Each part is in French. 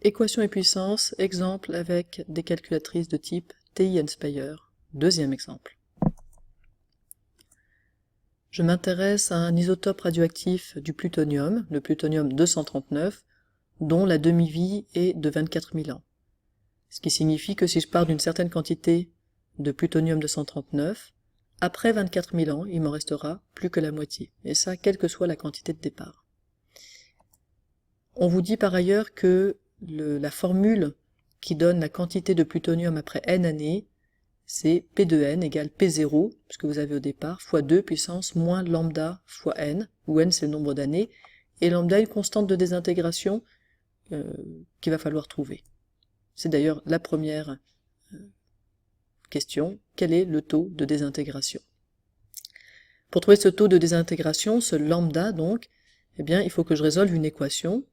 Équation et puissance, exemple avec des calculatrices de type TI Nspire. Deuxième exemple. Je m'intéresse à un isotope radioactif du plutonium, le plutonium 239, dont la demi-vie est de 24 000 ans. Ce qui signifie que si je pars d'une certaine quantité de plutonium 239, après 24 000 ans, il m'en restera plus que la moitié. Et ça, quelle que soit la quantité de départ. On vous dit par ailleurs que la formule qui donne la quantité de plutonium après n années, c'est P de n égale P0, ce que vous avez au départ, fois 2 puissance moins lambda fois n, où n c'est le nombre d'années, et lambda une constante de désintégration qu'il va falloir trouver. C'est d'ailleurs la première question, quel est le taux de désintégration? Pour trouver ce taux de désintégration, ce lambda donc, eh bien, il faut que je résolve une équation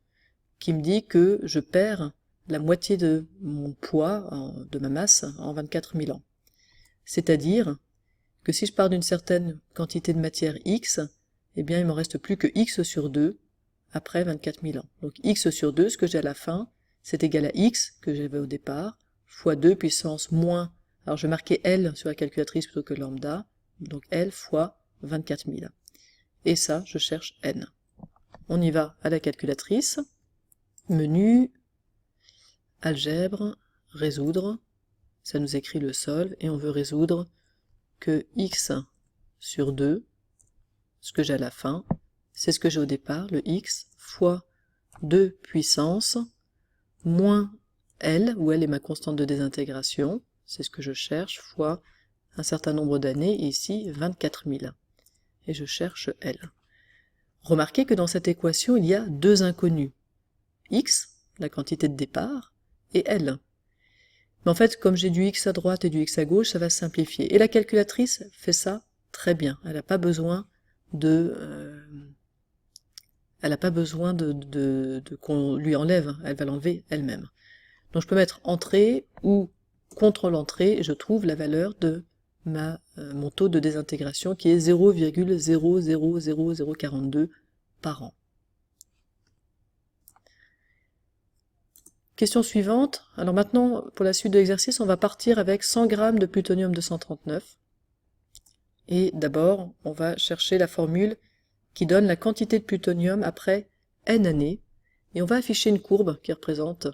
qui me dit que je perds la moitié de mon poids, de ma masse, en 24 000 ans. C'est-à-dire que si je pars d'une certaine quantité de matière x, eh bien il ne m'en reste plus que x sur 2 après 24 000 ans. Donc x sur 2, ce que j'ai à la fin, c'est égal à x, que j'avais au départ, fois 2 puissance moins, alors je vais marquer L sur la calculatrice plutôt que lambda, donc L fois 24 000. Et ça, je cherche n. On y va à la calculatrice. Menu, algèbre, résoudre, ça nous écrit le solve, et on veut résoudre que x sur 2, ce que j'ai à la fin, c'est ce que j'ai au départ, le x, fois 2 puissance, moins L, où L est ma constante de désintégration, c'est ce que je cherche, fois un certain nombre d'années, et ici 24 000, et je cherche L. Remarquez que dans cette équation, il y a deux inconnus, x, la quantité de départ, et L. Mais en fait, comme j'ai du x à droite et du x à gauche, ça va se simplifier. Et la calculatrice fait ça très bien. Elle n'a pas besoin qu'on lui enlève. Elle va l'enlever elle-même. Donc je peux mettre entrée ou contrôle entrée, et je trouve la valeur de mon taux de désintégration qui est 0,000042 par an. Question suivante. Alors maintenant, pour la suite de l'exercice, on va partir avec 100 g de plutonium 239. Et d'abord, on va chercher la formule qui donne la quantité de plutonium après n années. Et on va afficher une courbe qui représente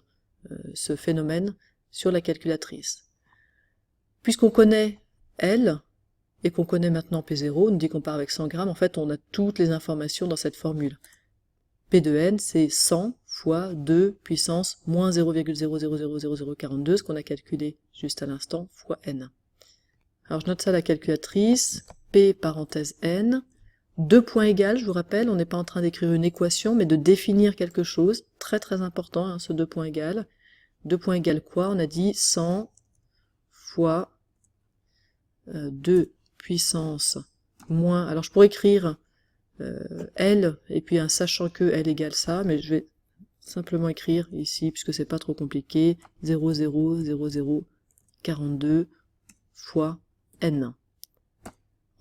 ce phénomène sur la calculatrice. Puisqu'on connaît L, et qu'on connaît maintenant P0, on nous dit qu'on part avec 100 g, en fait on a toutes les informations dans cette formule. P de n, c'est 100 fois 2 puissance moins 0,000042, ce qu'on a calculé juste à l'instant, fois n. Alors je note ça à la calculatrice, P parenthèse n, 2 points égales, je vous rappelle, on n'est pas en train d'écrire une équation, mais de définir quelque chose, très très important, hein, ce 2 points égales. 2 points égales quoi? On a dit 100 fois 2 puissance moins, alors je pourrais écrire L, et puis un sachant que L égale ça, mais je vais simplement écrire ici, puisque c'est pas trop compliqué, 0,0042 fois N.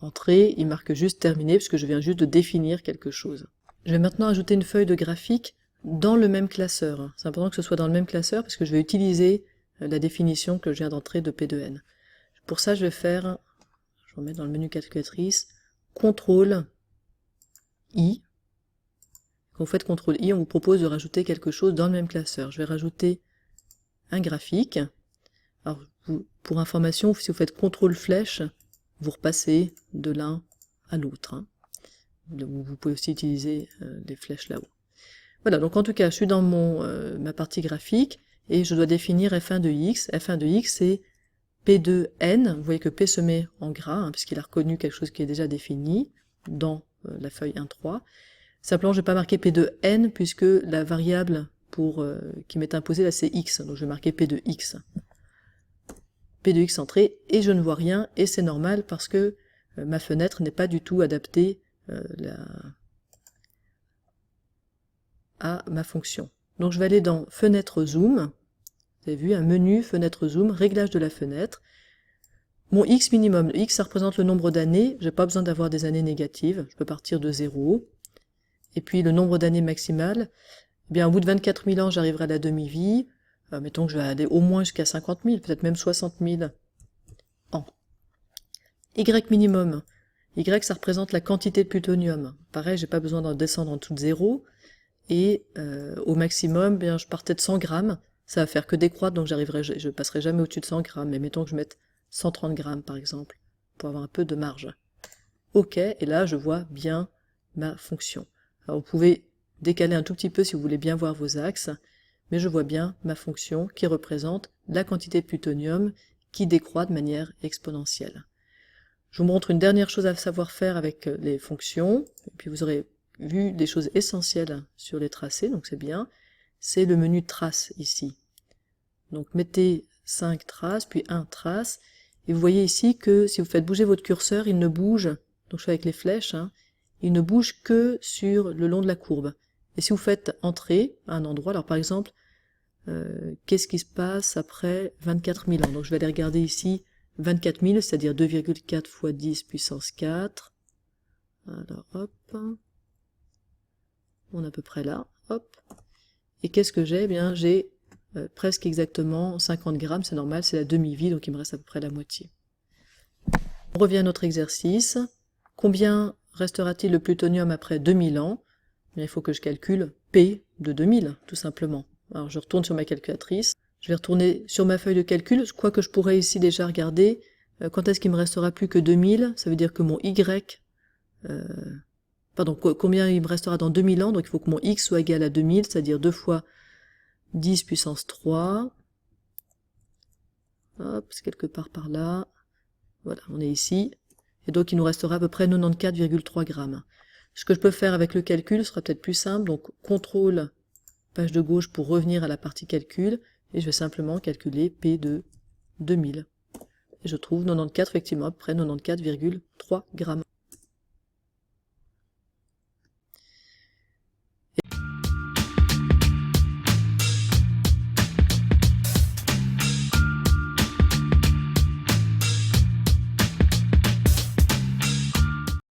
Entrée, il marque juste terminé, puisque je viens juste de définir quelque chose. Je vais maintenant ajouter une feuille de graphique dans le même classeur. C'est important que ce soit dans le même classeur, parce que je vais utiliser la définition que je viens d'entrer de P de N. Pour ça, je vais faire, je vais remettre dans le menu calculatrice, CTRL I. Quand vous faites CTRL I, on vous propose de rajouter quelque chose dans le même classeur. Je vais rajouter un graphique. Alors, pour information, si vous faites CTRL flèche, vous repassez de l'un à l'autre. Hein. Vous pouvez aussi utiliser les flèches là-haut. Voilà, donc en tout cas, je suis dans ma partie graphique et je dois définir f1 de x. f1 de x, c'est P de n. Vous voyez que P se met en gras, hein, puisqu'il a reconnu quelque chose qui est déjà défini dans la feuille 1.3. Simplement, je ne vais pas marquer P de n, puisque la variable qui m'est imposée, là, c'est x. Donc, je vais marquer P de x. P de x entrée, et je ne vois rien, et c'est normal, parce que ma fenêtre n'est pas du tout adaptée à ma fonction. Donc, je vais aller dans Fenêtre Zoom. Vous avez vu, un menu, Fenêtre Zoom, Réglage de la fenêtre. Mon x minimum, le x ça représente le nombre d'années, je n'ai pas besoin d'avoir des années négatives, je peux partir de 0. Et puis le nombre d'années maximales, bien au bout de 24 000 ans, j'arriverai à la demi-vie. Mettons que je vais aller au moins jusqu'à 50 000, peut-être même 60 000 ans. Y minimum. Y, ça représente la quantité de plutonium. Pareil, j'ai pas besoin d'en descendre en dessous de 0. Et au maximum, bien, je partais de 100 grammes. Ça va faire que décroître, donc je passerai jamais au-dessus de 100 grammes. Mais mettons que je mette 130 grammes, par exemple, pour avoir un peu de marge. OK, et là, je vois bien ma fonction. Alors, vous pouvez décaler un tout petit peu si vous voulez bien voir vos axes, mais je vois bien ma fonction qui représente la quantité de plutonium qui décroît de manière exponentielle. Je vous montre une dernière chose à savoir faire avec les fonctions, et puis vous aurez vu des choses essentielles sur les tracés, donc c'est bien. C'est le menu traces ici. Donc mettez 5 traces, puis 1 trace, et vous voyez ici que si vous faites bouger votre curseur, il ne bouge, donc je fais avec les flèches, hein, il ne bouge que sur le long de la courbe. Et si vous faites entrer à un endroit, alors par exemple, qu'est-ce qui se passe après 24 000 ans? Donc je vais aller regarder ici 24 000, c'est-à-dire 2,4 fois 10 puissance 4. Alors hop, on est à peu près là, hop. Et qu'est-ce que j'ai? Eh bien j'ai presque exactement 50 grammes, c'est normal, c'est la demi-vie, donc il me reste à peu près la moitié. On revient à notre exercice. Combien restera-t-il de plutonium après 2000 ans? Bien, il faut que je calcule P de 2000, tout simplement. Alors je retourne sur ma calculatrice, je vais retourner sur ma feuille de calcul, quoique je pourrais ici déjà regarder quand est-ce qu'il me restera plus que 2000, ça veut dire que mon Y, combien il me restera dans 2000 ans, donc il faut que mon X soit égal à 2000, c'est-à-dire 2 fois 10 puissance 3, hop, c'est quelque part par là, voilà, on est ici, et donc il nous restera à peu près 94,3 grammes. Ce que je peux faire avec le calcul sera peut-être plus simple, donc CTRL, page de gauche pour revenir à la partie calcul, et je vais simplement calculer P de 2000. Et je trouve 94, effectivement, à peu près 94,3 grammes.